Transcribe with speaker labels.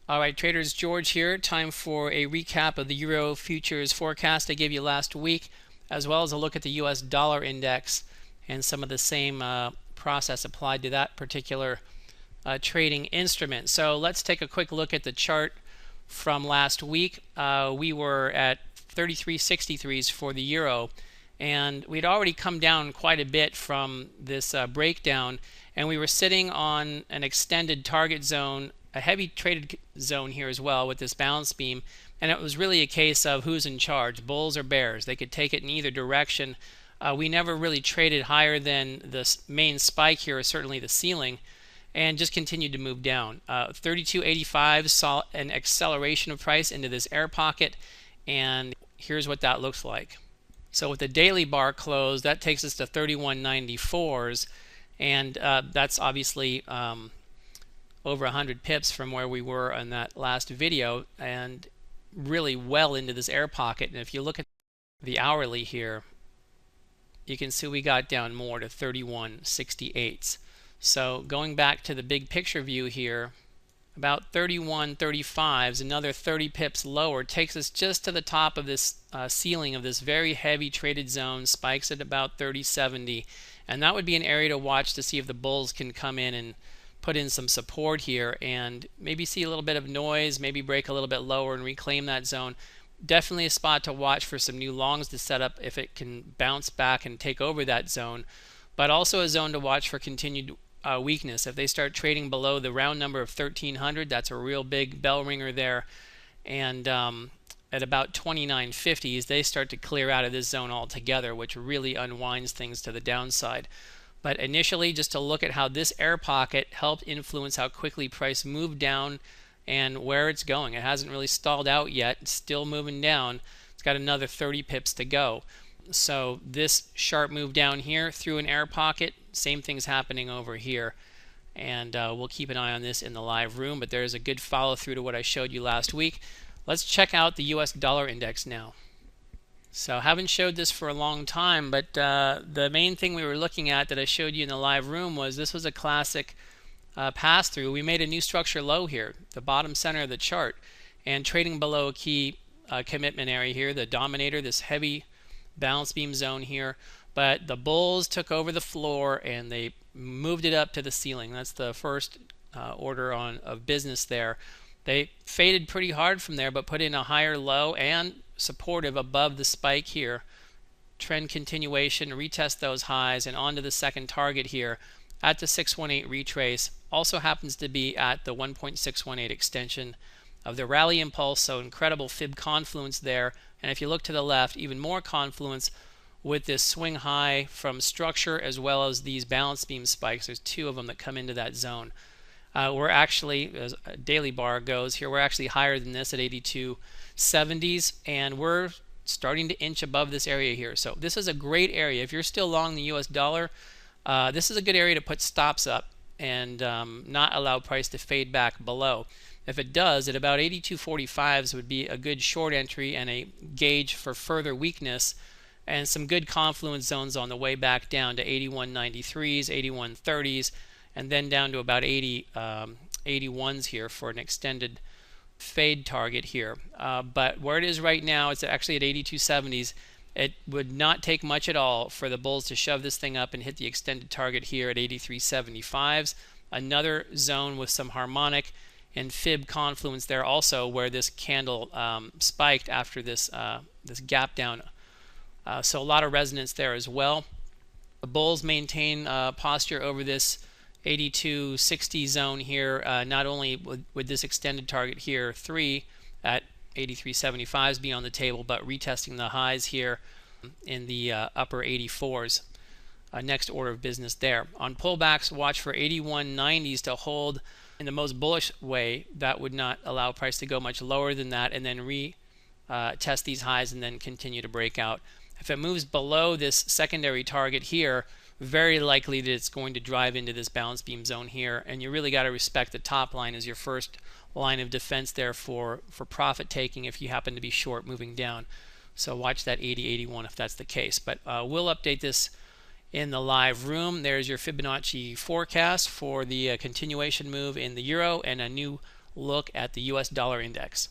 Speaker 1: All right, traders, George here. Time for a recap of the Euro futures forecast I gave you last week, as well as a look at the US dollar index and some of the same process applied to that particular trading instrument. So let's take a quick look at the chart from last week. We were at 33.63s for the euro, and we'd already come down quite a bit from this breakdown, and we were sitting on an extended target zone, a heavy traded zone here as well with this balance beam, and it was really a case of who's in charge, bulls or bears. They could take it in either direction. We never really traded higher than the main spike here, or certainly the ceiling, and just continued to move down. 32.85 saw an acceleration of price into this air pocket, and here's what that looks like. So with the daily bar closed, that takes us to 31.94s, and that's obviously over 100 pips from where we were on that last video, and really well into this air pocket. And if you look at the hourly here, you can see we got down more to 31.68s. So going back to the big picture view here, about 31.35s, another 30 pips lower, takes us just to the top of this ceiling of this very heavy traded zone, spikes at about 30.70, and that would be an area to watch to see if the bulls can come in and put in some support here and maybe see a little bit of noise, maybe break a little bit lower and reclaim that zone. Definitely a spot to watch for some new longs to set up if it can bounce back and take over that zone, but also a zone to watch for continued weakness. If they start trading below the round number of 1300, that's a real big bell ringer there, and at about 29.50s they start to clear out of this zone altogether, which really unwinds things to the downside. But initially, just to look at how this air pocket helped influence how quickly price moved down and where it's going. It hasn't really stalled out yet. It's still moving down. It's got another 30 pips to go. So this sharp move down here through an air pocket, same thing's happening over here. And we'll keep an eye on this in the live room, but there's a good follow through to what I showed you last week. Let's check out the US dollar index now. So I haven't showed this for a long time, but the main thing we were looking at that I showed you in the live room was this was a classic pass through. We made a new structure low here, the bottom center of the chart, and trading below a key commitment area here, the dominator, this heavy balance beam zone here. But the bulls took over the floor and they moved it up to the ceiling. That's the first order of business there. They faded pretty hard from there, but put in a higher low and supportive above the spike here. Trend continuation, retest those highs, and onto the second target here at the 618 retrace. Also happens to be at the 1.618 extension of the rally impulse, so incredible fib confluence there. And if you look to the left, even more confluence with this swing high from structure as well as these balance beam spikes. There's two of them that come into that zone. We're actually, as a daily bar goes here, we're actually higher than this at 82.70s, and we're starting to inch above this area here. So this is a great area. If you're still long the US dollar, this is a good area to put stops up and not allow price to fade back below. If it does, at about 82.45s would be a good short entry and a gauge for further weakness, and some good confluence zones on the way back down to 81.93s, 81.30s, and then down to about 81s here for an extended fade target here. But where it is right now, it's actually at 82.70s. It would not take much at all for the bulls to shove this thing up and hit the extended target here at 83.75s. Another zone with some harmonic and fib confluence there also, where this candle spiked after this this gap down. So a lot of resonance there as well. The bulls maintain posture over this 82.60 zone here, not only with this extended target here, 3 at 83.75s be on the table, but retesting the highs here in the upper 84s. Next order of business there. On pullbacks, watch for 81.90s to hold in the most bullish way. That would not allow price to go much lower than that, and then retest these highs and then continue to break out. If it moves below this secondary target here, very likely that it's going to drive into this balance beam zone here, and you really got to respect the top line as your first line of defense there for profit taking if you happen to be short moving down. So watch that 80.81 if that's the case. But we'll update this in the live room. There's your Fibonacci forecast for the continuation move in the euro and a new look at the US dollar index.